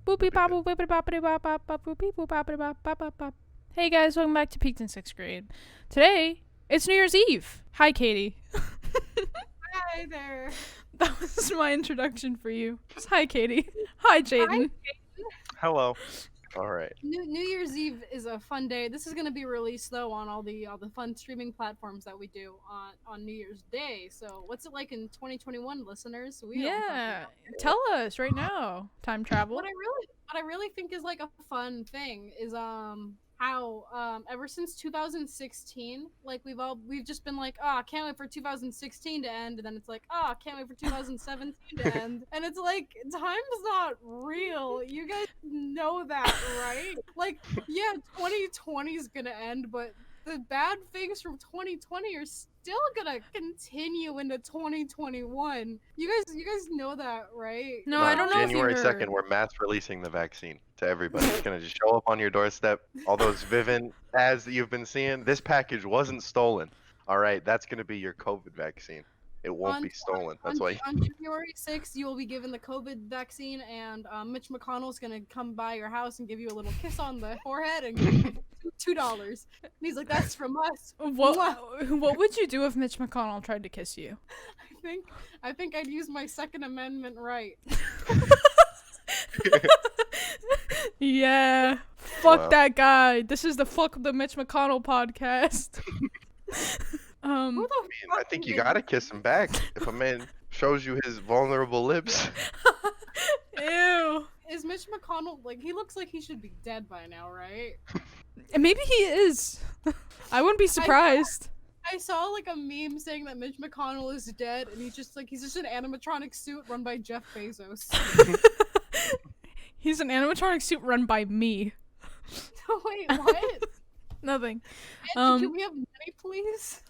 Hey guys, welcome back to Peaked in 6th grade. Today, it's New Year's Eve. Hi, Catie. Hi there. That was my introduction for you. Hi, Catie. Hi, Jayton. Hello. All right. New Year's Eve is a fun day. This is going to be released though on all the fun streaming platforms that we do on New Year's Day. So, what's it like in 2021, listeners? Tell us right now. Time travel. What I really think is like a fun thing is how ever since 2016, like we've just been like, oh, I can't wait for 2016 to end, and then it's like, oh, I can't wait for 2017 to end, and it's like time's not real. You guys know that, right? Like, yeah, 2020 is gonna end, but the bad things from 2020 are still gonna continue into 2021. You guys know that, right? No, I don't know January if you heard. 2nd, we're mass releasing the vaccine to everybody. It's gonna just show up on your doorstep. All those Vivint ads that you've been seeing. This package wasn't stolen. All right, that's gonna be your COVID vaccine. It won't be stolen. That's why. On January 6th, you will be given the COVID vaccine, and Mitch McConnell is gonna come by your house and give you a little kiss on the forehead and give you $2. And he's like, "That's from us." What would you do if Mitch McConnell tried to kiss you? I think I'd use my Second Amendment right. Yeah. Fuck that guy. This is the Fuck the Mitch McConnell podcast. I think you gotta kiss him back if a man shows you his vulnerable lips. Ew. Is Mitch McConnell, like, he looks like he should be dead by now, right? Maybe he is. I wouldn't be surprised. I saw like a meme saying that Mitch McConnell is dead, and he's just an animatronic suit run by Jeff Bezos. He's an animatronic suit run by me. Wait, what? Nothing. Angie, can we have money, please?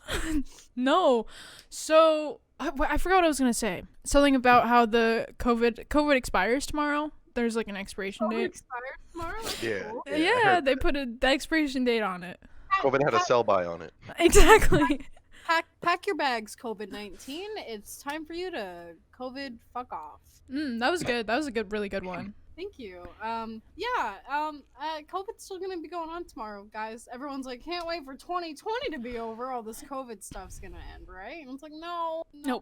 No. So I forgot what I was gonna say. Something about how the COVID expires tomorrow. There's like an expiration date. Expires tomorrow? Yeah. Cool. Yeah, they put the expiration date on it. COVID had a sell-by on it. Exactly. Pack your bags, COVID-19. It's time for you to COVID fuck off. That was good. That was a really good one. Thank you. COVID's still gonna be going on tomorrow, guys. Everyone's like, can't wait for 2020 to be over. All this COVID stuff's gonna end, right? And it's like, nope. We're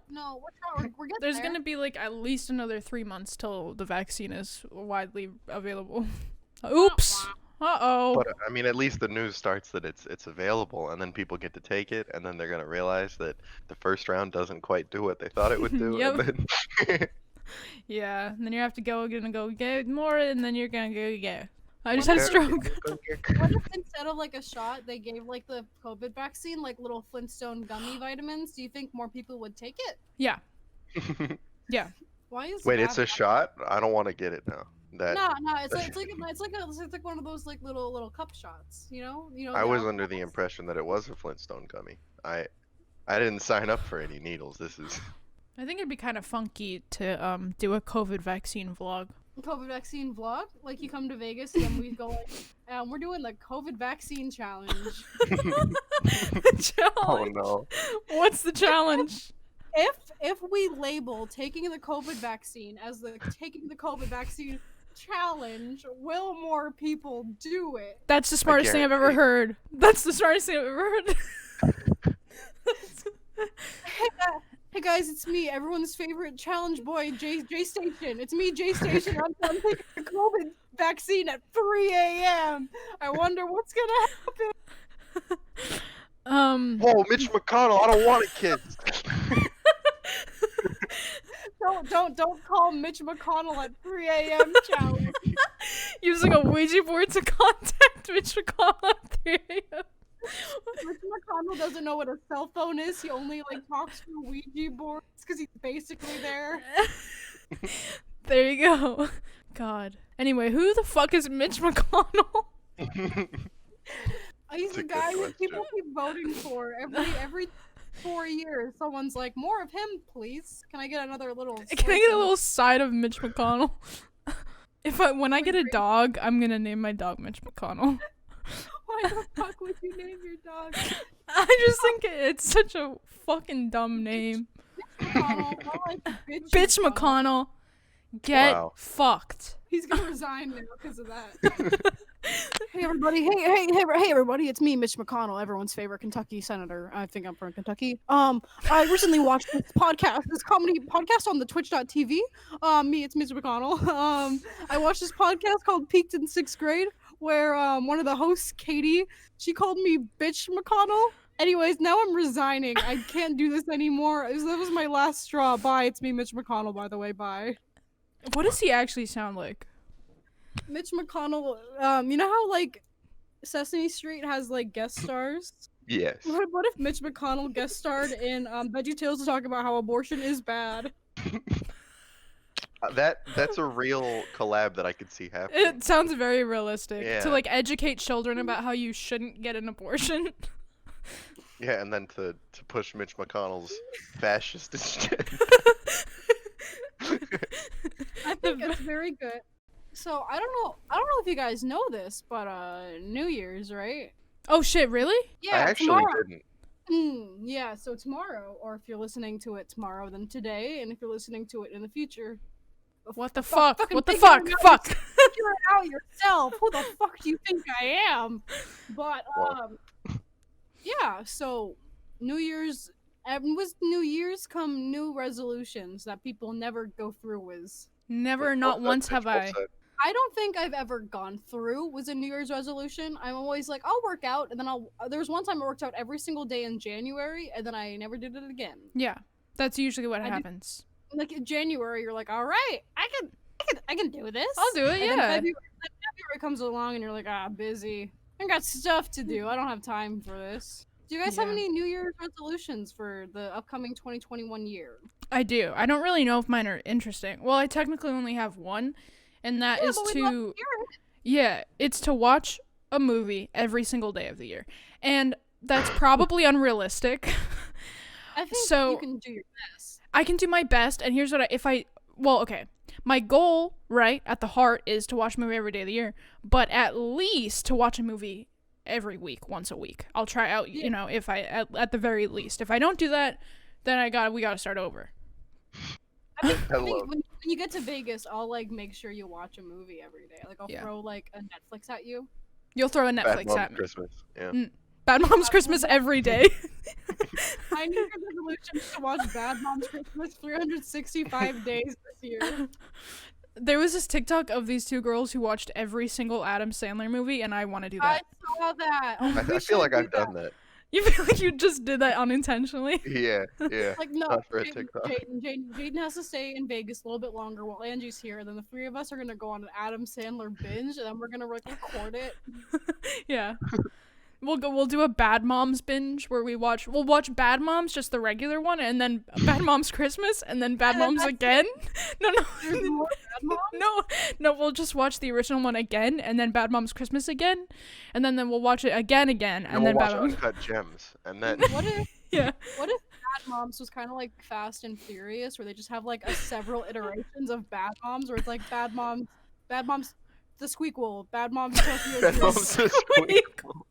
getting There's there. gonna be like at least another 3 months till the vaccine is widely available. Oops. Uh-oh. But I mean, at least the news starts that it's available, and then people get to take it, and then they're gonna realize that the first round doesn't quite do what they thought it would do. Yep. And then Yeah, and then you have to go get more, and then you're gonna go get. I just had a stroke. What if instead of like a shot, they gave like the COVID vaccine like little Flintstone gummy vitamins? Do you think more people would take it? Yeah. Yeah. Why is Wait, that it's a shot? I don't want to get it now. No, it's like one of those like little cup shots, you know. I was under the impression that it was a Flintstone gummy. I didn't sign up for any needles. This is. I think it'd be kind of funky to do a COVID vaccine vlog. COVID vaccine vlog? Like you come to Vegas and then we go like, we're doing the COVID vaccine challenge. Challenge? Oh no. What's the challenge? If we label taking the COVID vaccine as the taking the COVID vaccine challenge, will more people do it? That's the smartest thing I've ever heard. That's the smartest thing I've ever heard. Hey guys, it's me, everyone's favorite challenge boy, J Station. It's me, J Station. I'm taking the COVID vaccine at 3 a.m. I wonder what's gonna happen. Whoa, Mitch McConnell! I don't want a kid. Don't call Mitch McConnell at 3 a.m. challenge. Using a Ouija board to contact Mitch McConnell at 3 a.m. Mitch McConnell doesn't know what a cell phone is. He only like talks through Ouija boards because he's basically there. There you go. God. Anyway, who the fuck is Mitch McConnell? He's the guy who people keep voting for every 4 years. Someone's like, more of him, please. Can I get another little? Can I get a little side of Mitch McConnell? When I get a dog, I'm gonna name my dog Mitch McConnell. Why the fuck would you name your dog? I just think it's such a fucking dumb name. McConnell, I like Bitch McConnell. Get Wow. fucked. He's gonna resign now because of that. Hey everybody! Hey everybody! It's me, Mitch McConnell, everyone's favorite Kentucky senator. I think I'm from Kentucky. I recently watched this podcast, this comedy podcast on the Twitch.tv. Me, it's Mitch McConnell. I watched this podcast called Peaked in 6th Grade, where one of the hosts, Catie, she called me Bitch McConnell. Anyways, now I'm resigning. I can't do this anymore. That was my last straw. Bye. It's me, Mitch McConnell. By the way, bye. What does he actually sound like? Mitch McConnell, you know how like Sesame Street has like guest stars? Yes. What if Mitch McConnell guest starred in VeggieTales to talk about how abortion is bad? That's a real collab that I could see happening. It sounds very realistic. Yeah. To like educate children about how you shouldn't get an abortion. Yeah, and then to push Mitch McConnell's fascist agenda. I think it's very good. So I don't know if you guys know this, but New Year's, right? Oh shit, really? Yeah, I actually tomorrow. didn't. Yeah, so tomorrow, or if you're listening to it tomorrow, then today, and if you're listening to it in the future, What the fuck? fucking What the figure fuck? it out Fuck. figure it out yourself. Who the fuck do you think I am? But yeah. So New Year's, and with New Year's come new resolutions that people never go through with. Never, not once have I. I don't think I've ever gone through with a New Year's resolution. I'm always like, I'll work out, and then there was one time I worked out every single day in January, and then I never did it again. Yeah, that's usually what happens. Like in January, you're like, all right, I can do this. I'll do it. And Yeah. then February comes along, and you're like, busy. I got stuff to do. I don't have time for this. Do you guys have Yeah. any New Year's resolutions for the upcoming 2021 year? I do. I don't really know if mine are interesting. Well, I technically only have one, and that is but we'd love to hear it. yeah, it's to watch a movie every single day of the year. And that's probably unrealistic. I think So- you can do your best. I can do my best, and here's what okay. My goal, right, at the heart is to watch a movie every day of the year, but at least to watch a movie every week, once a week. I'll try out, Yeah. you know, if I at the very least. If I don't do that, then we got to start over. I think Hello. when you get to Vegas, I'll like make sure you watch a movie every day. Like I'll Yeah. throw like a Netflix at you. You'll throw a Bad Netflix Mom at me. Christmas. Yeah. Bad Mom's Christmas every day. My New Year's resolution is to watch Bad Mom's Christmas 365 days this year. There was this TikTok of these two girls who watched every single Adam Sandler movie, and I want to do I that. saw that. Oh, I we feel like should I've do done that. You feel like you just did that unintentionally? Yeah, yeah. Like no, Not for a TikTok. Jayton has to stay in Vegas a little bit longer while Angie's here, and then the three of us are gonna go on an Adam Sandler binge, and then we're gonna like record it. Yeah. We'll do a Bad Moms binge where we'll watch Bad Moms, just the regular one, and then Bad Moms Christmas, and then Bad And then Moms that's again. No, There's more Bad Moms? no, we'll just watch the original one again, and then Bad Moms Christmas again, and then we'll watch it again, and And then we'll Bad watch Moms. Uncut Gems, and then What if Yeah. What if Bad Moms was kind of like Fast and Furious, where they just have like several iterations of Bad Moms, where it's like Bad Moms, the Squeakquel, Bad Moms Tokyo Bad Drift, Moms is Squeakquel.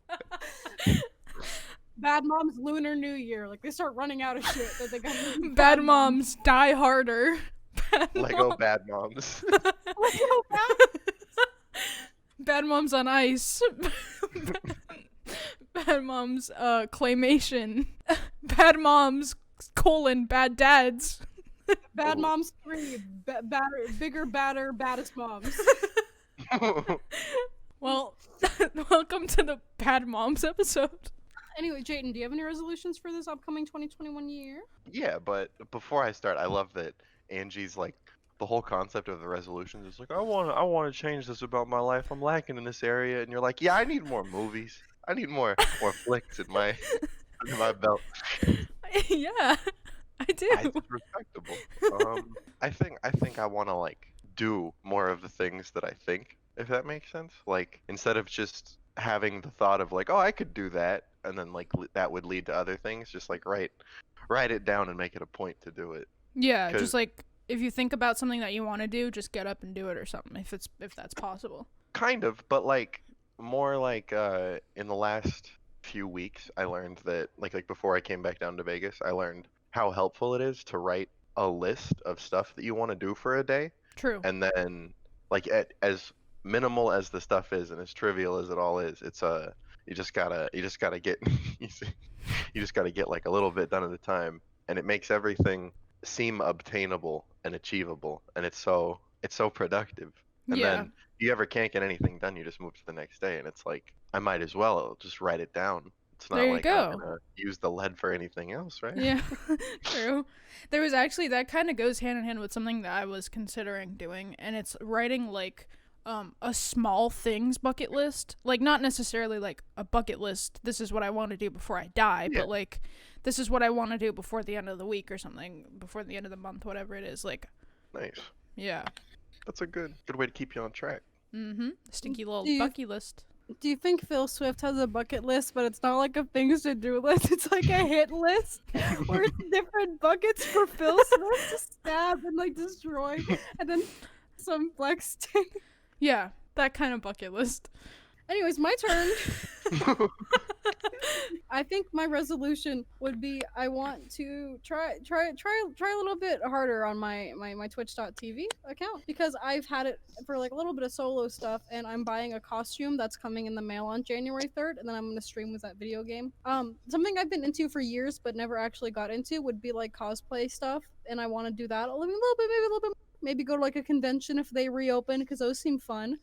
Bad Moms Lunar New Year. Like they start running out of shit that they got. Bad Moms Die Harder. Lego Mom- Bad Moms. Lego Bad Bad Moms on Ice. Bad Moms Claymation. Bad Moms Bad Dads. Bad Moms 3, bigger, badder, baddest moms. Well, welcome to the Bad Moms episode. Anyway, Jayton, do you have any resolutions for this upcoming 2021 year? Yeah, but before I start, I love that Angie's like the whole concept of the resolutions is like I want to change this about my life. I'm lacking in this area, and you're like, yeah, I need more movies. I need more flicks in my belt. Yeah, I do. It's respectable. I think I want to like do more of the things that I think, if that makes sense. Like instead of just having the thought of like, oh, I could do that, and then like that would lead to other things. Just like write it down and make it a point to do it. Yeah, 'Cause- just like if you think about something that you want to do, just get up and do it or something. If that's possible. Kind of, but like more like in the last few weeks, I learned that like before I came back down to Vegas, I learned how helpful it is to write a list of stuff that you want to do for a day, True. and then like as minimal as the stuff is and as trivial as it all is, it's you just gotta get you just gotta get like a little bit done at a time, and it makes everything seem obtainable and achievable, and it's so productive. And Yeah. then if you ever can't get anything done, you just move to the next day, and it's like I might as well just write it down. It's not There you like I'm go. gonna use the lead for anything else, right? Yeah, true. There was actually that kind of goes hand in hand with something that I was considering doing, and it's writing like a small things bucket list. Like not necessarily like a bucket list, this is what I want to do before I die, Yeah. but like this is what I want to do before the end of the week or something, before the end of the month, whatever it is. Like, Nice. yeah. That's a good way to keep you on track. Stinky little Do you- bucket list. Do you think Phil Swift has a bucket list, but it's not like a things to do list? It's like a hit list where it's different buckets for Phil Swift to stab and like destroy, and then some flex tank. Yeah, that kind of bucket list. Anyways, my turn. I think my resolution would be I want to try a little bit harder on my Twitch.tv account, because I've had it for like a little bit of solo stuff, and I'm buying a costume that's coming in the mail on January 3rd, and then I'm gonna stream with that video game. Something I've been into for years but never actually got into would be like cosplay stuff, and I want to do that a little bit. Maybe go to like a convention if they reopen, because those seem fun.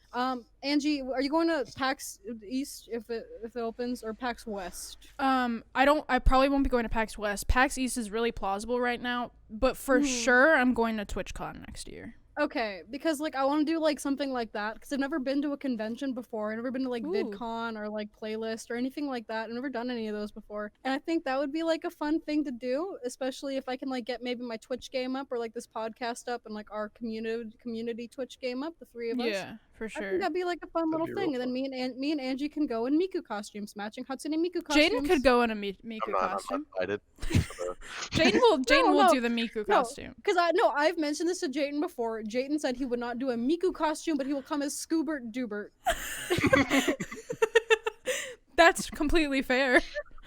Angie, are you going to PAX East if it opens, or PAX West? I probably won't be going to PAX West. PAX East is really plausible right now, but for sure I'm going to TwitchCon next year. Okay, because like I want to do like something like that, because I've never been to a convention before. I've never been to like Ooh. VidCon or like Playlist or anything like that. I've never done any of those before, and I think that would be like a fun thing to do, especially if I can like get maybe my Twitch game up, or like this podcast up, and like our community Twitch game up, the three of us. Yeah, for I sure. think that'd be like a fun That'd little be thing, real and then me and Angie can go in Miku costumes, matching Hudson and Miku costumes. Jayden could go in a Miku I'm not costume. invited. Jayden will No, do the Miku no. costume. Because I've mentioned this to Jayton before. Jayton said he would not do a Miku costume, but he will come as Scoobert Dubert. That's completely fair.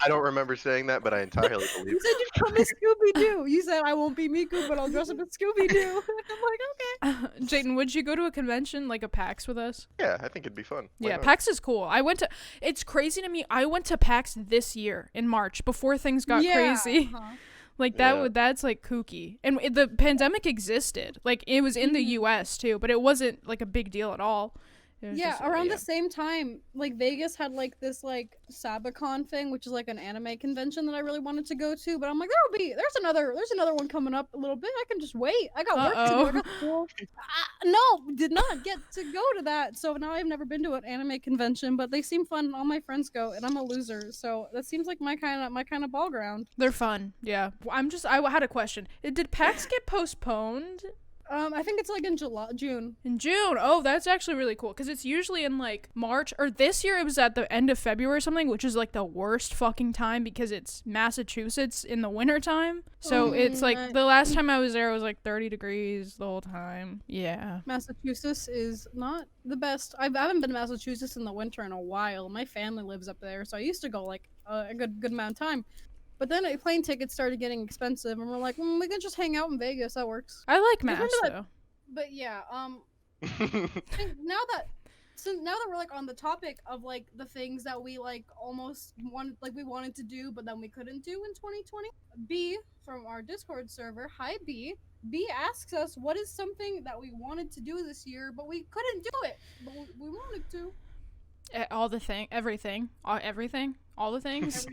I don't remember saying that, but I entirely believe You said you'd come as Scooby Doo. You said I won't be Miku, but I'll dress up as Scooby Doo. I'm like, okay. Jayden, would you go to a convention like a PAX with us? Yeah, I think it'd be fun. Why Yeah, not? PAX is cool. It's crazy to me. I went to PAX this year in March before things got crazy. Uh-huh. Like Yeah. that's like kooky. And the pandemic existed. Like it was in the US too, but it wasn't like a big deal at all. It was Yeah, just, around the same time, like Vegas had like this like Sabacon thing, which is like an anime convention that I really wanted to go to, but I'm like, there's another one coming up a little bit. I can just wait. I got work to do. I got school. No, did not get to go to that. So now I've never been to an anime convention, but they seem fun, and all my friends go, and I'm a loser. So that seems like my kind of ball ground. They're fun. Yeah. I had a question. Did PAX get postponed? I think it's like in June. In June. Oh, that's actually really cool, because it's usually in like March, or this year it was at the end of February or something, which is like the worst fucking time because it's Massachusetts in the winter time. So it's like the last time I was there it was like 30 degrees the whole time. Yeah. Massachusetts is not the best. I haven't been to Massachusetts in the winter in a while. My family lives up there, so I used to go like a good amount of time. But then plane tickets started getting expensive, and we're like, we can just hang out in Vegas. That works. I like Remember Mass that- though. But yeah, I think now that we're like on the topic of like the things that we like almost wanted to do, but then we couldn't do in 2020. B from our Discord server, hi B. B asks us what is something that we wanted to do this year, but we couldn't do it, but we wanted to. All the thing, everything, everything, all the things,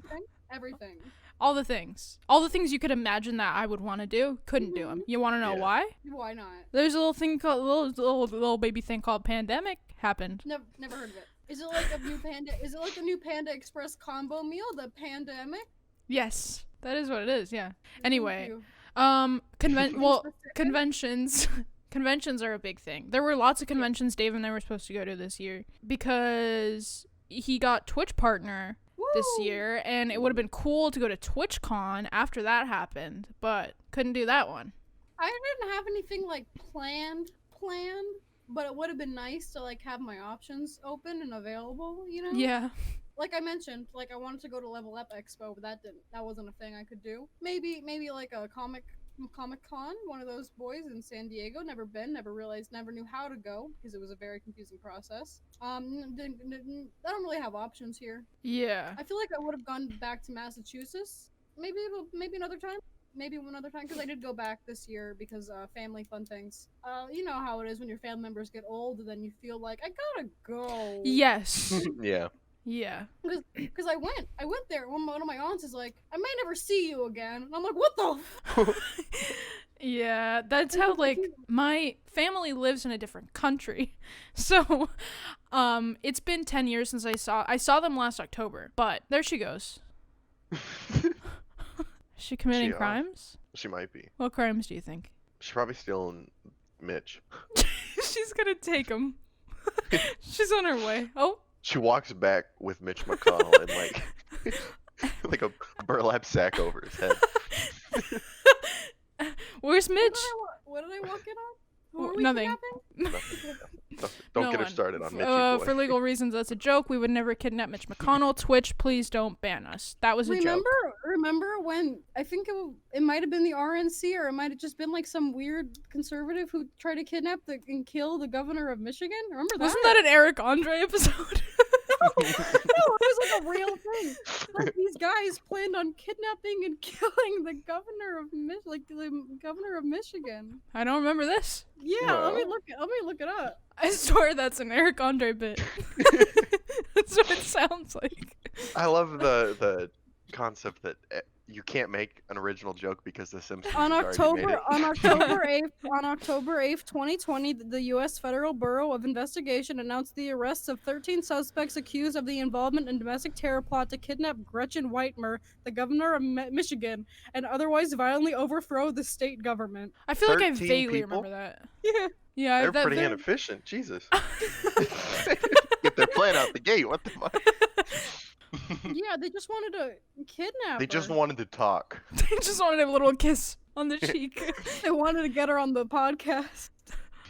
Everything. all the things you could imagine that I would want to do, couldn't do them. You want to know Yeah. why? Why not? There's a little thing called little baby thing called pandemic happened. Never heard of it. Is it like a new panda? Is it like the new Panda Express combo meal, the pandemic? Yes, that is what it is. Yeah. Thank Anyway, you. conventions. Conventions are a big thing. There were lots of conventions Dave and I were supposed to go to this year because he got Twitch partner this Woo! year, and it would have been cool to go to TwitchCon after that happened, but couldn't do that one. I didn't have anything like planned, but it would have been nice to like have my options open and available, you know? Yeah. Like I mentioned, like I wanted to go to Level Up Expo, but that wasn't a thing I could do. Maybe like a comic Comic-Con, one of those boys in San Diego. Never been, never realized, never knew how to go because it was a very confusing process. I don't really have options here. Yeah. I feel like I would have gone back to Massachusetts. Maybe another time. Maybe another time, because I did go back this year because family fun things. You know how it is when your family members get old, and then you feel like I gotta go. Yes. Yeah. Yeah. Because I went there. One of my aunts is like, I may never see you again, and I'm like, what the? Yeah, that's how, like, my family lives in a different country. So, it's been 10 years since I saw them last October, but there she goes. Is she committing crimes? She might be. What crimes do you think? She's probably stealing Mitch. She's gonna take him. She's on her way. Oh. She walks back with Mitch McConnell and like a burlap sack over his head. Where's Mitch? What did I walk in on? Who are we Nothing. Don't No get her one. started on Mitchy boy. For legal reasons, that's a joke. We would never kidnap Mitch McConnell. Twitch, please don't ban us. That was a joke. Remember when I think it might have been the RNC, or it might have just been like some weird conservative who tried to kidnap and kill the governor of Michigan? Remember that? Wasn't that an Eric Andre episode? No, it was like a real thing. Like these guys planned on kidnapping and killing the governor of Michigan. I don't remember this. Yeah, Well. let me look it up. I swear that's an Eric Andre bit. That's what it sounds like. I love the concept that you can't make an original joke because the Simpsons On has already made October it. on October 8th, 2020, the U.S. Federal Bureau of Investigation announced the arrests of 13 suspects accused of the involvement in domestic terror plot to kidnap Gretchen Whitmer, the governor of Michigan, and otherwise violently overthrow the state government. I feel like I 13 vaguely people? remember that. Yeah. Yeah, They're pretty inefficient. Jesus. Get their plan out the gate. What the fuck? Yeah, they just wanted to kidnap They her. just wanted to talk. They just wanted a little kiss on the cheek. They wanted to get her on the podcast.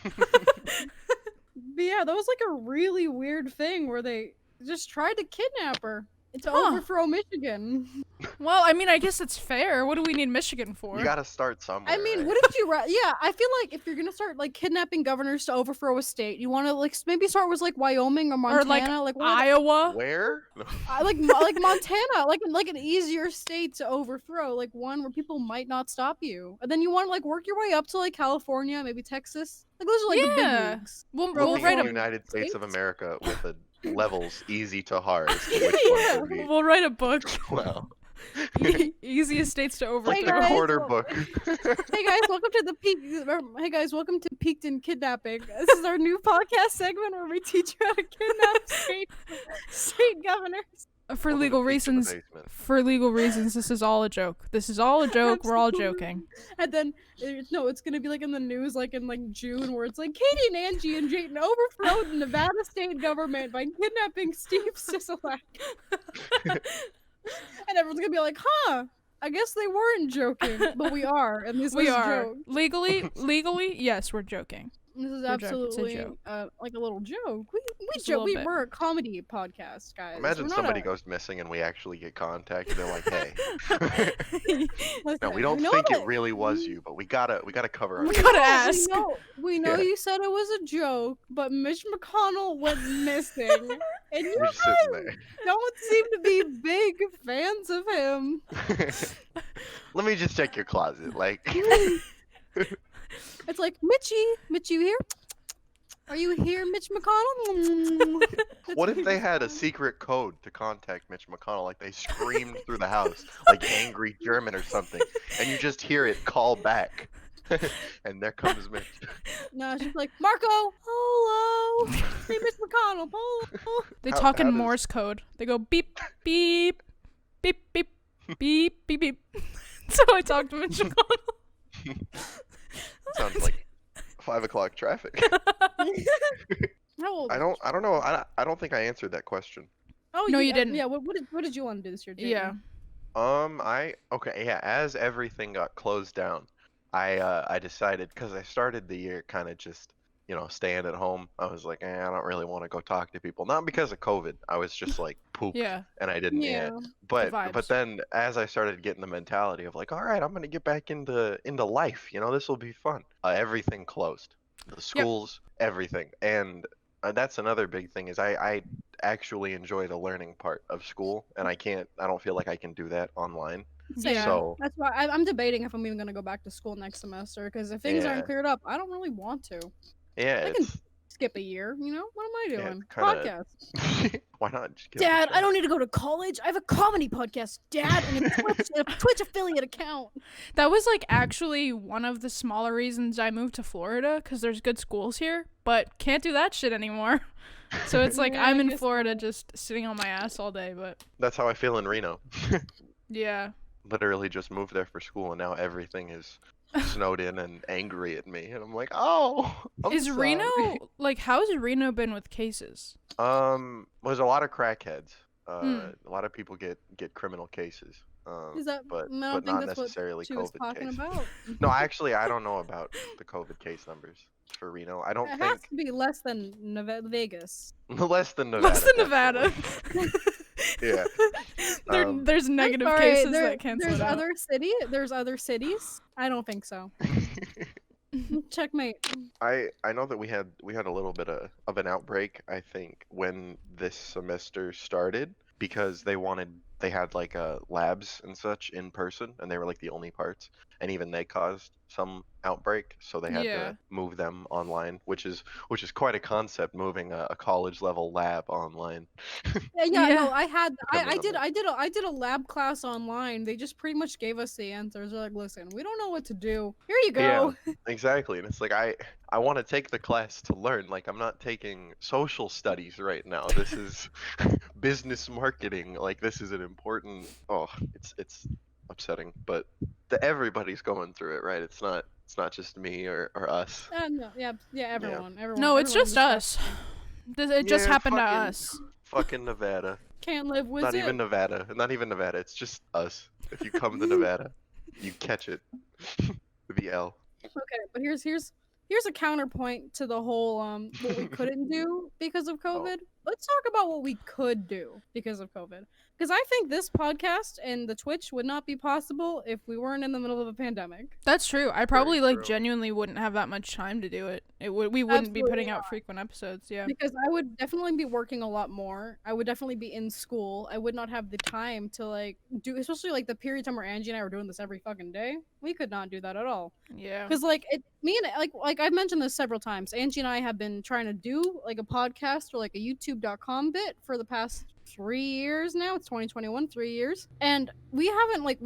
But yeah, that was like a really weird thing where they just tried to kidnap her to overthrow Michigan. Well, I mean, I guess it's fair. What do we need Michigan for? You gotta start somewhere. I mean, right? what did you yeah, I feel like if you're gonna start like kidnapping governors to overthrow a state, you want to like maybe start with like Wyoming or Montana, or like one of the- Iowa. Where? like Montana, like an easier state to overthrow, like one where people might not stop you, and then you want to like work your way up to like California, maybe Texas. Like those are like the big leagues. We'll Moving write the a United States of America with the levels easy to hard. Yeah. we'll write a book. Wow. Easiest states to overthrow. Like Hey, the guys. quarter book. Hey guys, welcome to the peak. Hey guys, welcome to Peaked in Kidnapping. This is our new podcast segment where we teach you how to kidnap state governors. For Welcome legal to Peach in the reasons. Basement. For legal reasons, this is all a joke. This is all a joke. We're all joking. And then it's gonna be like in the news, like in like June, where it's like Catie and Angie and Jayton overthrow the Nevada state government by kidnapping Steve Sisolak. And everyone's gonna be like, huh, I guess they weren't joking, but we are, and this We was a are joke. legally, yes, we're joking. This is We're joking. It's a absolutely joke. like a little joke. Just a little bit. We're a comedy podcast, guys. Imagine We're not somebody a- goes missing and we actually get contact. They're like, "Hey, no, Listen, we don't know think that- it really was you, but we gotta cover We our." gotta know- ask. We know Yeah. you said it was a joke, but Mitch McConnell went missing, and you You're just sitting there. don't seem to be big fans of him. Let me just check your closet. Like, It's like, Mitch, you here? Are you here, Mitch McConnell? what if they had a secret code to contact Mitch McConnell? Like they screamed through the house, like angry German or something, and you just hear it call back, and there comes Mitch. No, she's like, Marco, hello. Hey, Mitch McConnell, hello. They How- talk in how does- Morse code. They go beep, beep, beep, beep, beep, beep, beep. So I talked to Mitch McConnell. Sounds like 5 o'clock traffic. How old? I don't know. I don't think I answered that question. Oh, No, you yeah, didn't. Yeah, what did you want to do this year, Jayton? Yeah. As everything got closed down, I decided, because I started the year kind of just staying at home. I was like, I don't really want to go talk to people. Not because of COVID. I was just like pooped Yeah. and I didn't. Yeah. But vibes. then as I started getting the mentality of like, all right, I'm gonna get back into life. This will be fun. Everything closed. The schools, everything, and that's another big thing is I actually enjoy the learning part of school, and I don't feel like I can do that online. Yeah. So That's why I'm debating if I'm even gonna go back to school next semester. Because if things aren't cleared up, I don't really want to. yeah, I can skip a year. What am I doing? Podcast. Why not just get Dad, I don't need to go to college. I have a comedy podcast, Dad, and a Twitch affiliate account. That was like actually one of the smaller reasons I moved to Florida, because there's good schools here, but can't do that shit anymore. So it's like I'm in Florida just sitting on my ass all day, but That's how I feel in Reno. yeah. Literally just moved there for school, and now everything is snowed in and angry at me, and I'm like, oh, Is sorry. Reno like how's Reno been with cases? There's a lot of crackheads. A lot of people get criminal cases. Is that? But I don't think not that's necessarily what she was COVID talking cases. about. No, actually, I don't know about the COVID case numbers for Reno. I don't It think has to be less than Vegas. less than Nevada. Less than Nevada. Yeah. There's negative I'm sorry, cases that cancel it out. There's other cities. I don't think so. Checkmate. I know that we had a little bit of an outbreak, I think, when this semester started, because they had like labs and such in person, and they were like the only parts, and even they caused some outbreak, so they had to move them online, which is quite a concept, moving a college level lab online. No, I did a lab class online. They just pretty much gave us the answers. They're like, listen, we don't know what to do. Here you go. Yeah, exactly. And it's like I want to take the class to learn. Like, I'm not taking social studies right now. This is business marketing. Like, this is an important. Oh, it's upsetting, but everybody's going through it, right? It's not just me or us. No, everyone. No, it's just us. It just happened to fucking- us. Fucking Nevada. Can't live with Not it. even Nevada. Not even Nevada. It's just us. If you come to Nevada, you catch it. The L. Okay, but here's a counterpoint to the whole what we couldn't do because of COVID. Let's talk about what we could do because of COVID. Because I think this podcast and the Twitch would not be possible if we weren't in the middle of a pandemic. That's true. I probably Very like true. genuinely wouldn't have that much time to do it. We wouldn't be putting out frequent episodes, yeah. Because I would definitely be working a lot more. I would definitely be in school. I would not have the time to like do, especially like the period time where Angie and I were doing this every fucking day. We could not do that at all. Yeah. Because like me and like I've mentioned this several times. Angie and I have been trying to do like a podcast or like a YouTube.com bit for the past 3 years now. It's 2021, 3 years, and we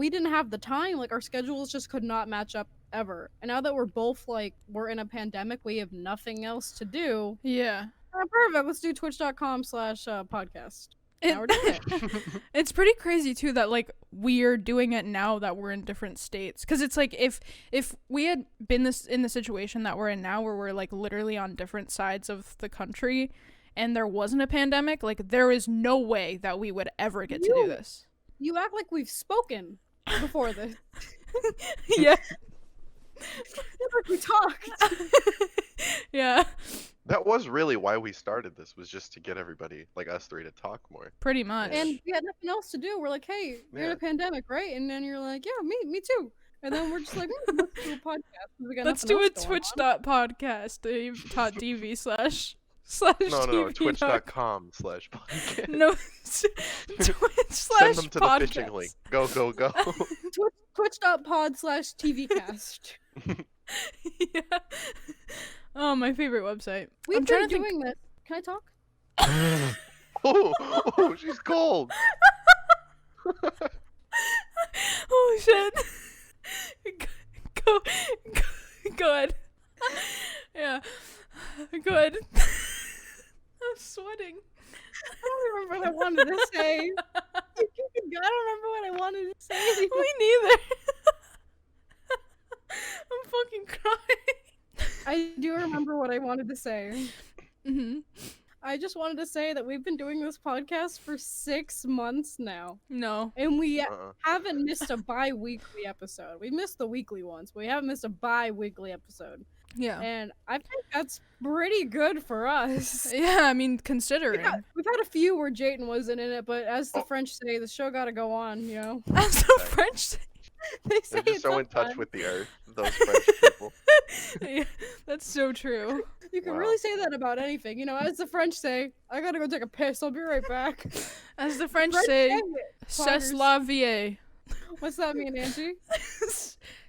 didn't have the time. Like our schedules just could not match up ever. And now that we're both like we're in a pandemic, we have nothing else to do. Yeah. Perfect. Let's do twitch.com/podcast. Now we're doing it. It's pretty crazy too that like we're doing it now that we're in different states, because it's like if we had been in the situation that we're in now, where we're like literally on different sides of the country and there wasn't a pandemic, like there is no way that we would ever get to do this. You act like we've spoken before this. Yeah. Like we talked. Yeah. That was really why we started this, was just to get everybody, like us three, to talk more. Pretty much. And we had nothing else to do. We're like, hey, you're in a pandemic, right? And then you're like, yeah, me too. And then we're just like, let's do a podcast. We got Let's nothing do a else going on. twitch.podcast. No, TV. twitch.com/podcast. No, Twitch Send them to the podcast. fishing link. Go. Twitch.pod/TVcast. Yeah. Oh, my favorite website. We've I'm trying been to think. doing this. Can I talk? Oh, she's cold. Oh shit. Go ahead. Yeah. Go ahead. I'm sweating. I don't remember what I wanted to say. I don't remember what I wanted to say. Me neither. I'm fucking crying. I do remember what I wanted to say. Mm-hmm. I just wanted to say that we've been doing this podcast for 6 months now. No. And we haven't missed a bi-weekly episode. We missed the weekly ones, but we haven't missed a bi-weekly episode. Yeah. And I think that's pretty good for us. Yeah, I mean, considering. We've had a few where Jayton wasn't in it, but as the Oh. French say, the show gotta go on, you know? As the French say. They say They're just it's so in touch fun. with the earth, those French people. Yeah, that's so true. You can Wow. really say that about anything. You know, as the French say, I gotta go take a piss, I'll be right back. As the French French say, say it, c'est poggers. la vie. What's that mean, Angie?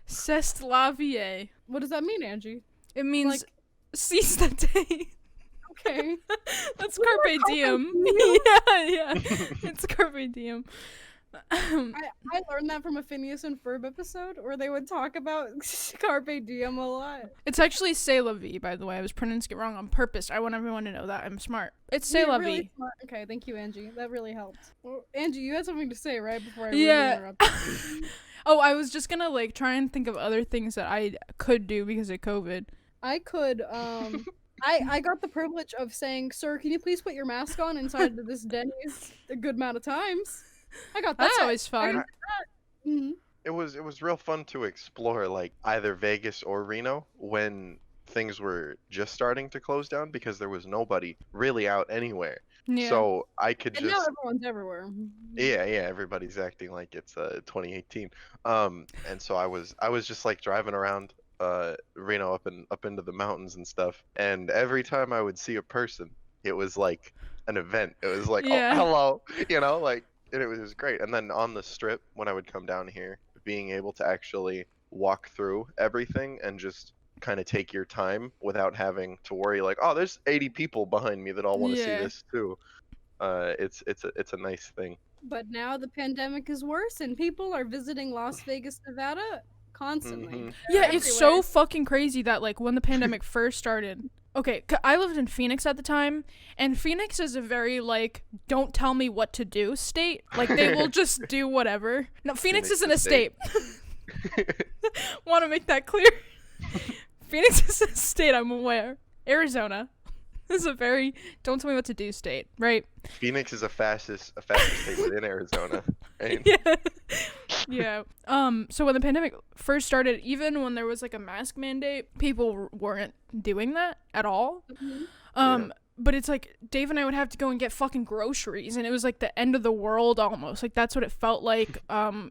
C'est la vie. What does that mean, Angie? It means Like- seize the day. Okay. That's What carpe about diem. carpe Yeah. It's carpe diem. I learned that from a Phineas and Ferb episode where they would talk about carpe diem a lot. It's actually c'est la vie, by the way. I was pronouncing it wrong on purpose. I want everyone to know that. I'm smart. It's c'est You're la really vie. smart. Okay, thank you, Angie. That really helped. Well, Angie, you had something to say, right? Before I Yeah. really interrupted you. Oh, I was just gonna like try and think of other things that I could do because of COVID. I could, I got the privilege of saying, sir, can you please put your mask on inside of this Denny's a good amount of times? I got that. That's always fun. Mhm. It was real fun to explore like either Vegas or Reno when things were just starting to close down because there was nobody really out anywhere. Yeah. So I could And now just everyone's everywhere. yeah, everybody's acting like it's 2018. And so I was just like driving around Reno up into the mountains and stuff, and every time I would see a person, it was like an event. It was like, Yeah. oh, hello, you know, like, and it was great. And then on the strip, when I would come down here, being able to actually walk through everything and just kind of take your time without having to worry like, oh, there's 80 people behind me that all want to Yeah. see this too. It's a nice thing. But now the pandemic is worse and people are visiting Las Vegas, Nevada constantly. Mhm. They're Yeah, it's so everywhere. fucking crazy that like when the pandemic first started. Okay, I lived in Phoenix at the time, and Phoenix is a very like don't tell me what to do state. Like they will just do whatever. No, Phoenix Phoenix isn't is a state. state. Want to make that clear? Phoenix is a state, I'm aware. Arizona is a very don't tell me what to do state, right? Phoenix is a fastest state within Arizona. Right? Yeah. Yeah. So when the pandemic first started, even when there was like a mask mandate, people weren't doing that at all. Mhm. But it's like Dave and I would have to go and get fucking groceries, and it was like the end of the world almost. Like that's what it felt like.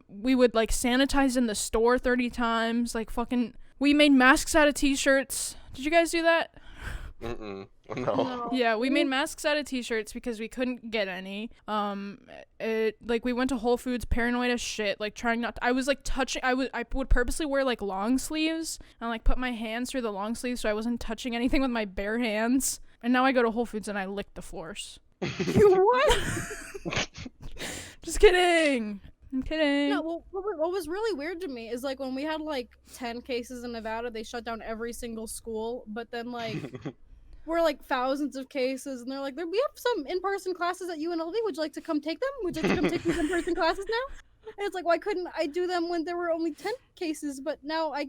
We would like sanitize in the store 30 times. Like fucking we made masks out of t-shirts. Did you guys do that? No. No. Yeah, we made masks out of t-shirts because we couldn't get any. Like we went to Whole Foods paranoid as shit, like trying not to, I was like touching, I would purposely wear like long sleeves and like put my hands through the long sleeves so I wasn't touching anything with my bare hands. And now I go to Whole Foods and I lick the floors. You what? Just kidding. I'm kidding. No, well, what was really weird to me is like when we had like 10 cases in Nevada, they shut down every single school, but then like we're like thousands of cases, and they're like, we have some in-person classes at UNLV. Would you like to come take them? Would you like to come take these in-person classes now? And it's like, why couldn't I do them when there were only 10 cases? But now I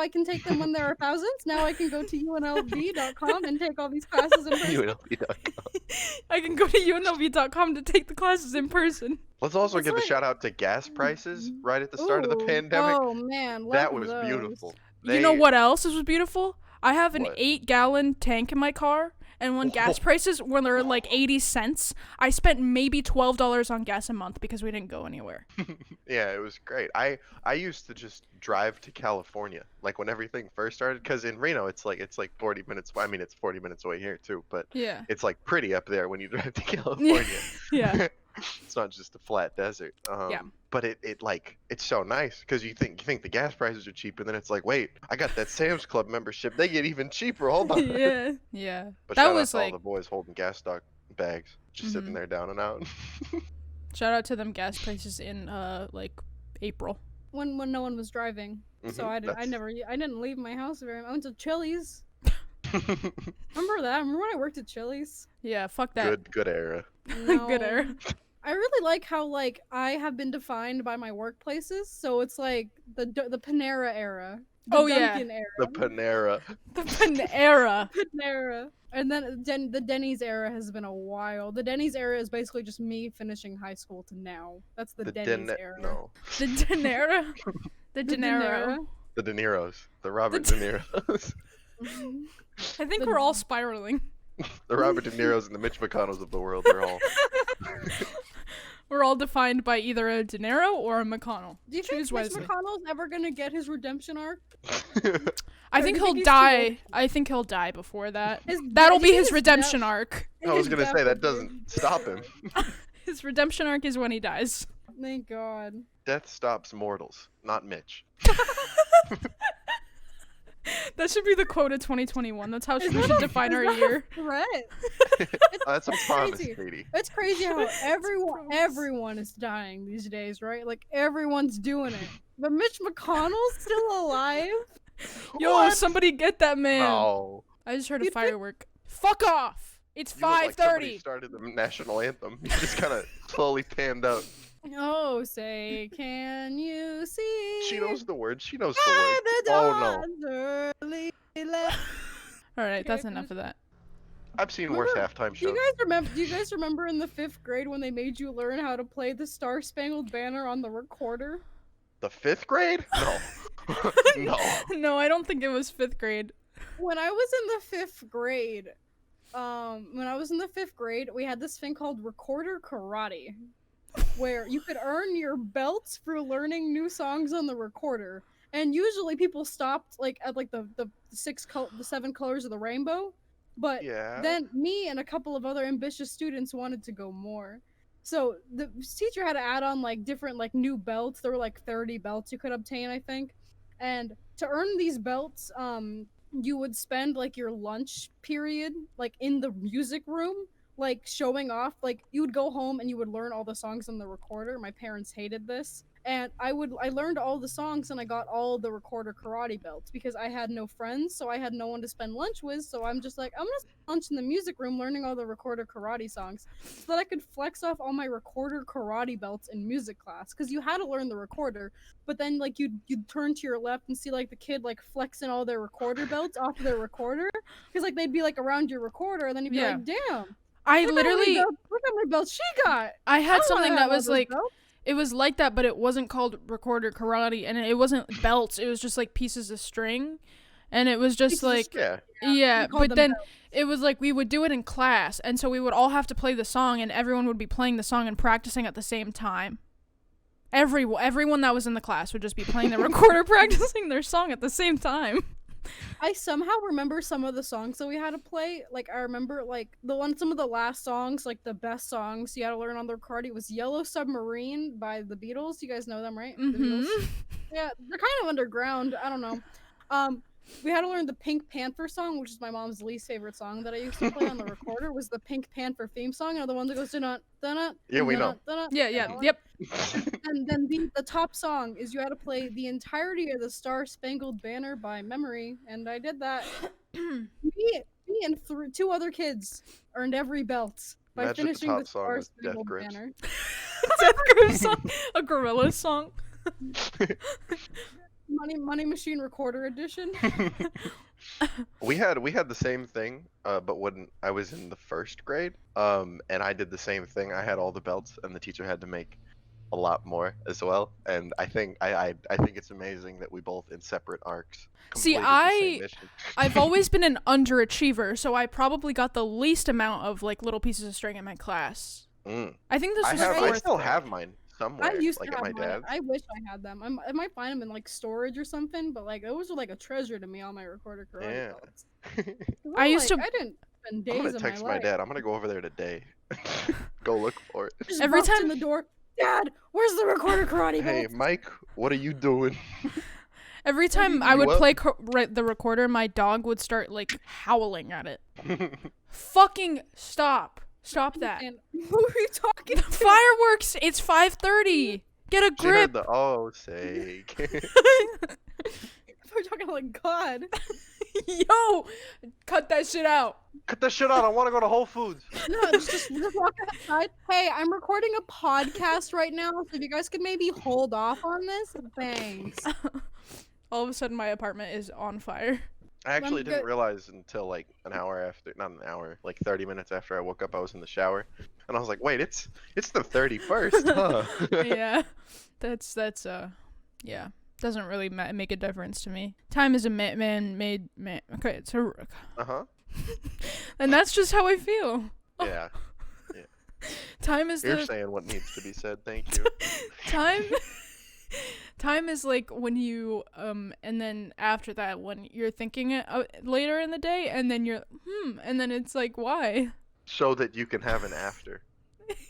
can take them when there are thousands. Now I can go to UNLV.com and take all these classes in person. UNLV.com. I can go to UNLV.com to take the classes in person. Let's also That's give a right. shout out to gas prices right at the start of the Ooh, pandemic. Oh man, That love was those. beautiful. You know what else was beautiful? I have an What? 8-gallon tank in my car, and when gas prices, when they're like 80 cents, I spent maybe $12 on gas a month because we didn't go anywhere. Yeah, it was great. I used to just drive to California, like when everything first started, because in Reno it's like 40 minutes. I mean, it's 40 minutes away here too, but Yeah. it's like pretty up there when you drive to California. Yeah. It's not just a flat desert. Yeah. But it's so nice because you think the gas prices are cheap, and then it's like, wait, I got that Sam's Club membership. They get even cheaper. Hold on. Yeah. Yeah. But That shout was out to like, all the boys holding gas stock bags, just sitting Mhm. there down and out. shout out to them gas prices in like April. When no one was driving, so Mhm, I didn't leave my house very much. I went to Chili's. Remember that? Remember when I worked at Chili's? Yeah, fuck that. good era. Good era. I really like how like I have been defined by my workplaces, so it's like the Panera era. The Oh, yeah. Dunkin' era. The Panera. The Panera. Panera. And then the Denny's era has been a while. The Denny's era is basically just me finishing high school to now. That's the Denny's era. No. The Dinero. The The Dinero. The De Niro's. The Robert The De Niro's. I think we're all spiraling. The Robert De Niro's and the Mitch McConnells of the world. They're all. We're all defined by either a De Niro or a McConnell. Do you Choose think Mitch wisely. McConnell's ever gonna get his redemption arc? I Or think do you he'll think he's too die. I think he'll die before that. His- That'll do you be think his redemption arc. I was his gonna death say that will be- doesn't stop him. His redemption arc is when he dies. Thank God. Death stops mortals, not Mitch. That should be the quote of 2021. That's how we Is should that a- define is our that a year. threat? That's a promise, crazy. Catie. It's crazy how Promise. everyone is dying these days, right? Like everyone's doing it. But Mitch McConnell's still alive. Yo, What? somebody get that man. No. I just heard a You'd think- firework. Fuck off! It's You look like somebody 5:30. started the national anthem. You just kind of slowly panned out. Oh, say, can you see? She knows the words. She knows by the words. the Oh no. dawn's early light. All right, that's Okay, enough of that. I've seen worse Remember- halftime Do you shows. guys remember? Do you guys remember in the 5th grade when they made you learn how to play the Star Spangled Banner on the recorder? The 5th grade? No. No. No, I don't think it was 5th grade. When I was in the 5th grade, we had this thing called recorder karate, where you could earn your belts for learning new songs on the recorder. And usually people stopped like at like the 7 colors of the rainbow, but Yeah. then me and a couple of other ambitious students wanted to go more. So the teacher had to add on like different like new belts. There were like 30 belts you could obtain, I think. And to earn these belts, you would spend like your lunch period like in the music room, like showing off. Like you would go home and you would learn all the songs on the recorder. My parents hated this. And I learned all the songs and I got all the recorder karate belts because I had no friends, so I had no one to spend lunch with. So I'm just like, I'm gonna spend lunch in the music room learning all the recorder karate songs so that I could flex off all my recorder karate belts in music class. Because you had to learn the recorder, but then like you'd turn to your left and see like the kid like flexing all their recorder belts off of their recorder because like they'd be like around your recorder and then you'd be Yeah. like, damn, I look how many literally, belts- look how many belts she got. I I had wanna something have that all was those like, belts. it was like that, but it wasn't called recorder karate, and it wasn't belts. It was just like pieces of string, and it was just Pieces of like, Yeah. yeah. We called But them then belts. it was like we would do it in class, and so we would all have to play the song, and everyone would be playing the song and practicing at the same time. Everyone that was in the class would just be playing the recorder, practicing their song at the same time. I somehow remember some of the songs that we had to play. Like I remember like some of the last songs, like the best songs you had to learn on the karate was Yellow Submarine by the Beatles. You guys know them, right? The Beatles. Yeah, they're kind of underground. I don't know. We had to learn the Pink Panther song, which is my mom's least favorite song that I used to play on the recorder. Was the Pink Panther theme song, you know, the one that goes dun dun. Yeah, we know. Yeah, yep. And then the top song is you had to play the entirety of the Star Spangled Banner by memory, and I did that. me and 2 other kids earned every belt by Imagine if the finishing top the song Star was Death Spangled Grips. Banner. Death Grips song, a gorilla song. Money Machine Recorder Edition. We had the same thing, but when I was in the 1st grade, and I did the same thing. I had all the belts, and the teacher had to make a lot more as well. And I think I think it's amazing that we both in separate arcs. See, completed the same mission. I've always been an underachiever, so I probably got the least amount of like little pieces of string in my class. I think this was I fourth still grade. have mine somewhere, I used like to at have my mine. dad's. I wish I had them. I might find them in like storage or something, but like those were like a treasure to me. All my recorder karate Yeah. belts. 'Cause I I'm used like, to- I didn't spend I'm days gonna of text my my life. dad. I'm gonna go over there today. Go look for it. Just Every bumped time- in the door, Dad, where's the recorder karate Hey, belt? Mike, what are you doing? Every time you I would do up? play the recorder, my dog would start like howling at it. Fucking stop. Stop that. And who are you talking to? Fireworks! It's 5:30. Get a She heard grip. the oh sake. We're talking like God. Yo, cut that shit out. Cut that shit out. I want to go to Whole Foods. No, just walk outside. Hey, I'm recording a podcast right now, so if you guys could maybe hold off on this, thanks. All of a sudden, my apartment is on fire. I actually me didn't go- realize until like an hour after, not an hour, like 30 minutes after I woke up, I was in the shower, and I was like, wait, it's the 31st, huh? Yeah, that's yeah. Doesn't really make a difference to me. Time is a man-made man. Okay, it's a. And that's just how I feel. Yeah. Time is You're saying what needs to be said. Thank you. Time is like when you and then after that when you're thinking it later in the day and then you're and then it's like why? So that you can have an after.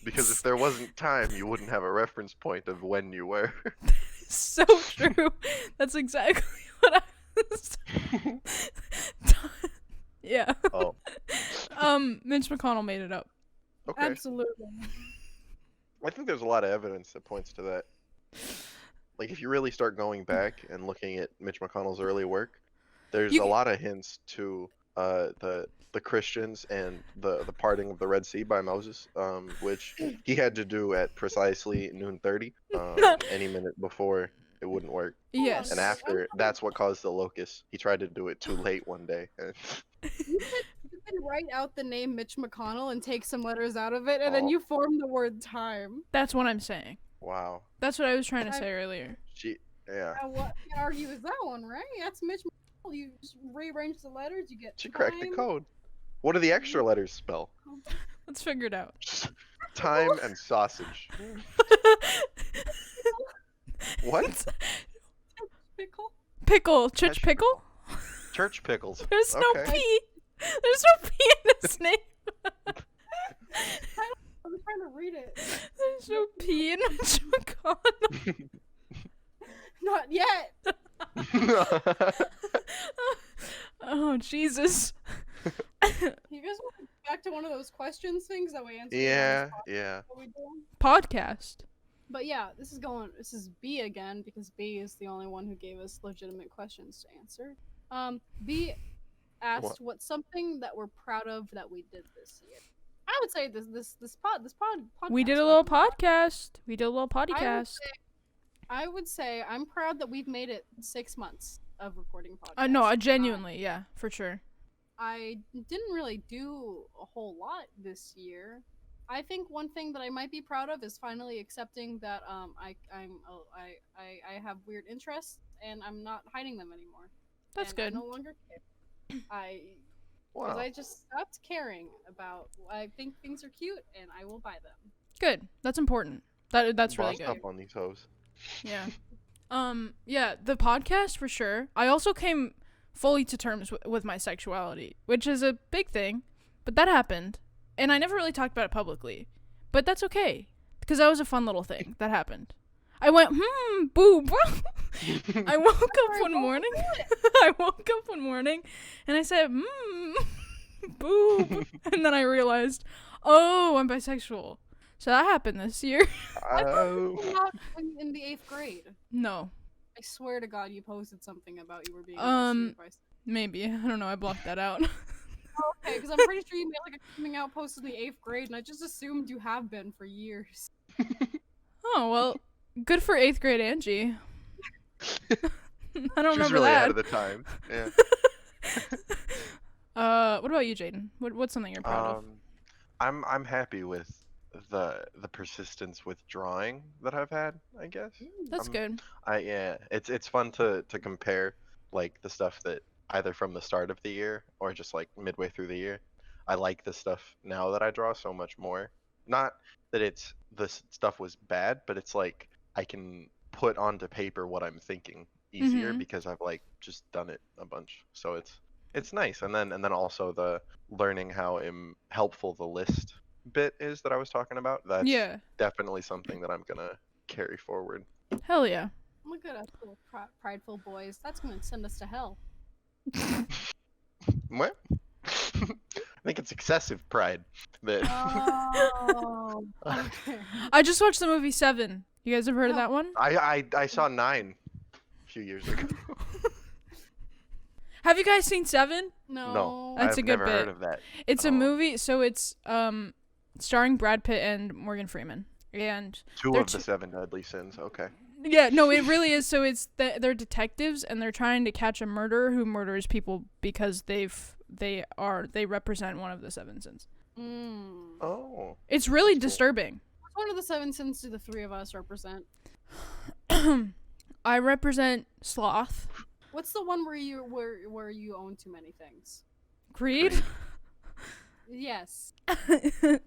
Because if there wasn't time, you wouldn't have a reference point of when you were. So true. That's exactly what I was. Yeah. Oh. Mitch McConnell made it up. Okay. Absolutely. I think there's a lot of evidence that points to that. Like, if you really start going back and looking at Mitch McConnell's early work, there's a lot of hints to the Christians and the parting of the Red Sea by Moses, which he had to do at precisely noon 30, any minute before it wouldn't work. Yes. And after, that's what caused the locust. He tried to do it too late one day. You could write out the name Mitch McConnell and take some letters out of it, and then you form the word time. That's what I'm saying. Wow. That's what I was trying to say earlier. Yeah. What you can argue is that one, right? That's Mitch McConnell. You just rearrange the letters, you get She cracked the code. What do the extra letters spell? Let's figure it out. Time and sausage. What? Pickle? Pickle. Church pickle? Church pickles. There's no P. There's no P in his name. I was trying to read it. There's no P in Mitch McConnell. Not yet. Oh, Jesus. You guys want to go back to one of those questions things that we answered? Yeah. What we doing? Podcast. But yeah, this is B again, because B is the only one who gave us legitimate questions to answer. B asked what's something that we're proud of that we did this year. I would say this podcast. We did a little podcast. We did a little podcast. I would say I'm proud that we've made it 6 months of recording podcasts. No, genuinely, yeah, for sure. I didn't really do a whole lot this year. I think one thing that I might be proud of is finally accepting that I have weird interests and I'm not hiding them anymore. That's good. I no longer care. Because I just stopped caring about. I think things are cute and I will buy them. Good. That's important. That's really good. Up on these hoes. Yeah. Yeah, the podcast for sure. I also came fully to terms with my sexuality, which is a big thing, but that happened. And I never really talked about it publicly. But that's okay. Because that was a fun little thing that happened. I went, boob. I woke up one morning. I woke up one morning and I said, boob. And then I realized, oh, I'm bisexual. So that happened this year. Not in the 8th grade. No. I swear to God you posted something about you were being bisexual. Maybe. I don't know. I blocked that out. Okay, because I'm pretty sure you made like a coming out post in the 8th grade, and I just assumed you have been for years. Oh, well, good for 8th grade Angie. I don't remember really that. Ahead of the time. Yeah. What about you, Jayden? What's something you're proud of? I'm happy with the persistence with drawing that I've had, I guess. That's good. It's fun to compare like the stuff that either from the start of the year or just like midway through the year. I like the stuff now that I draw so much more. Not that this stuff was bad, but it's like I can put onto paper what I'm thinking easier because I've like just done it a bunch. So it's nice. And then also the learning how helpful the list bit is that I was talking about. That's definitely something that I'm gonna carry forward. Hell yeah. Look at us little prideful boys. That's gonna send us to hell. What? I think it's excessive pride. That Oh, okay. I just watched the movie 7. You guys have heard of that one? I saw 9 a few years ago. Have you guys seen 7? No. That's I've a good never bit. heard of that. It's a movie, so it's starring Brad Pitt and Morgan Freeman. And Two of the 7 deadly sins. Okay. Yeah, no, it really is. So it's they're detectives and they're trying to catch a murderer who murders people because they represent one of the 7 sins. Oh. It's really disturbing. Which one of the 7 sins do the 3 of us represent? I represent sloth. What's the one where you own too many things? Greed? Yes. Hold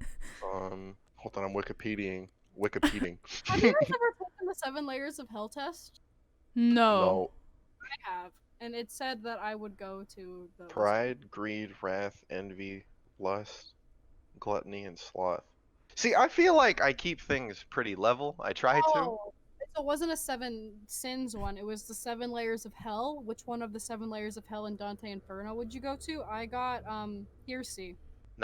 on, I'm Wikipediaing. Have you guys ever taken the 7 layers of hell test? No. I have, and it said that I would go to the Pride, greed, wrath, envy, lust, gluttony, and sloth. See, I feel like I keep things pretty level. I try to. So it wasn't a 7 sins one. It was the 7 layers of hell. Which one of the 7 layers of hell in Dante Inferno would you go to? I got Hearsay.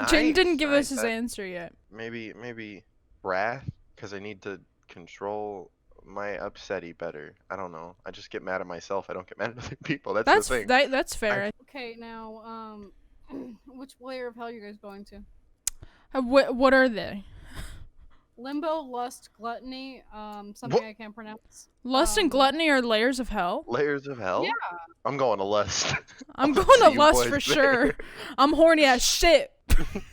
Jayton didn't give us Nice. his answer yet. Maybe wrath, because I need to control my upsetty better. I don't know. I just get mad at myself. I don't get mad at other people. That's the thing. That's fair. Okay, now which layer of hell are you guys going to? What are they? Limbo, lust, gluttony, something I can't pronounce. Lust and gluttony are layers of hell? Layers of hell? Yeah. I'm going to lust. I'm I'll going see to you lust boys for there. sure. I'm horny as shit.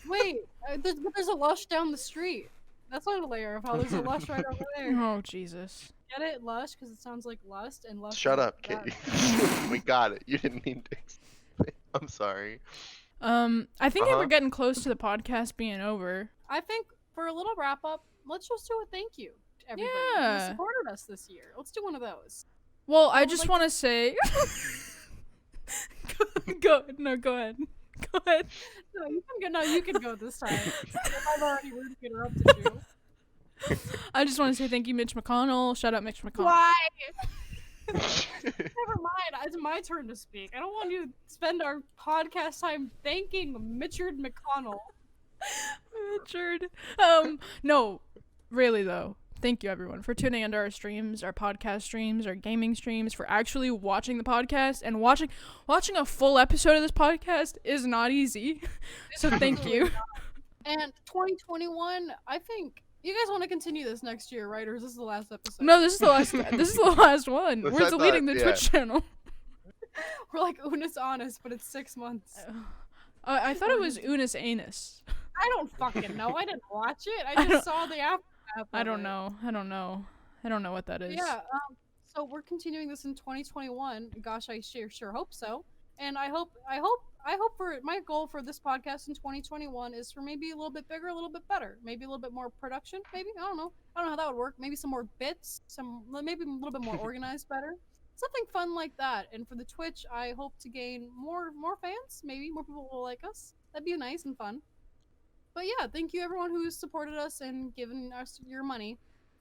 Wait, there's a lush down the street. That's not a layer of hell. There's a lush right over there. Oh, Jesus. Get it? Lush? Because it sounds like lust, and lust. Shut is up, that. Katie. We got it. You didn't need to explain. I'm sorry. I think Uh-huh. we're getting close to the podcast being over. I think for a little wrap up, let's just do a thank you to everybody Yeah. who supported us this year. Let's do one of those. Well, I would just like want to say... Go ahead. Go ahead. No, you can go. No, you can go this time. I've already rudely interrupted you. I just want to say thank you, Mitch McConnell. Shout out Mitch McConnell. Why? Never mind. It's my turn to speak. I don't want you to spend our podcast time thanking Mitchard McConnell. Richard. No, really though. Thank you everyone for tuning into our streams, our podcast streams, our gaming streams, for actually watching the podcast, and watching a full episode of this podcast is not easy. So thank you. And 2021, I think you guys want to continue this next year, right? Or is this the last episode? No, this is the last. This is the last one. Yes, We're I deleting thought- the yeah. Twitch channel. We're like Unis Honest, but it's 6 months. I thought it was Unis Anus. I don't fucking know. I didn't watch it. I just saw the aftermath. I don't know. I don't know what that is. Yeah. So we're continuing this in 2021. Gosh, I sure hope so. And I hope for my goal for this podcast in 2021 is for maybe a little bit bigger, a little bit better, maybe a little bit more production. Maybe I don't know how that would work. Maybe some more bits, maybe a little bit more organized, better. Something fun like that. And for the Twitch, I hope to gain more fans. Maybe more people will like us. That'd be nice and fun. But yeah, thank you everyone who's supported us and given us your money,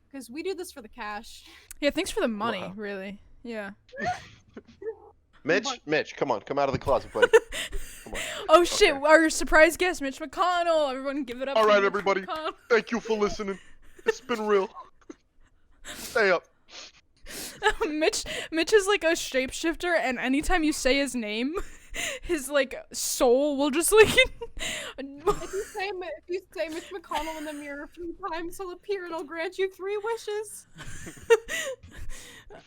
because we do this for the cash. Yeah, thanks for the money, Wow. really. Yeah. Mitch, come on, come out of the closet, buddy. Come on. Oh shit, Okay. our surprise guest, Mitch McConnell. Everyone give it up. All for right, Mitch everybody. McConnell. Thank you for listening. It's been real. Stay up. Mitch is like a shapeshifter, and anytime you say his name, his like soul will just like If you say Mitch McConnell in the mirror a few times, he'll appear and he'll grant you 3 wishes.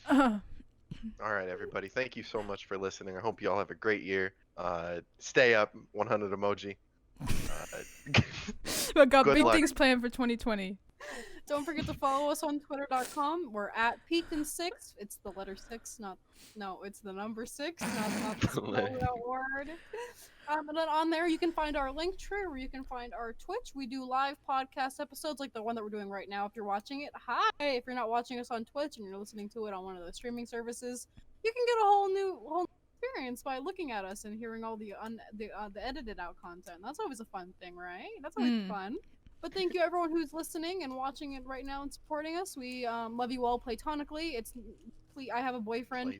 All right, everybody. Thank you so much for listening. I hope you all have a great year. Stay up. 100 emoji. I got Good big luck. things planned for 2020. Don't forget to follow us on twitter.com. We're at Pekin6. It's the letter 6, it's the number 6, not the spelled out word. And then on there, you can find our link tree, where you can find our Twitch. We do live podcast episodes like the one that we're doing right now. If you're watching it, hi. If you're not watching us on Twitch and you're listening to it on one of the streaming services, you can get a whole new experience by looking at us and hearing all the edited out content. That's always a fun thing, right? That's always fun. But thank you everyone who's listening and watching it right now and supporting us. We love you all platonically. I have a boyfriend.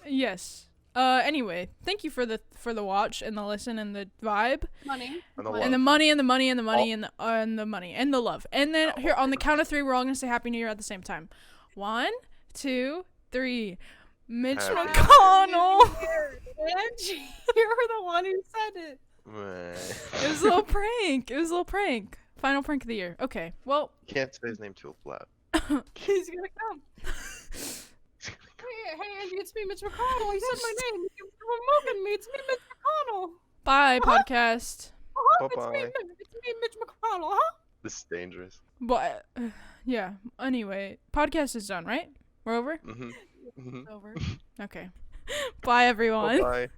Yes. Anyway, thank you for the watch and the listen and the vibe Money. and the money and the money and the money and the money and the love. And then here on the count of 3, we're all gonna say Happy New Year at the same time. 1, 2, 3. Mitch Happy McConnell. Angie, you're the one who said it. It was a little prank. Final prank of the year. Okay. Well. You can't say his name too loud. He's gonna come. Hey, Angie, it's me, Mitch McConnell. He said my name. You're removing me. It's me, Mitch McConnell. Bye, podcast. It's Bye-bye. me, Mitch McConnell, huh? This is dangerous. But yeah. Anyway, podcast is done, right? We're over. Mm-hmm. Mm-hmm. Over. Okay. Bye, everyone. Bye.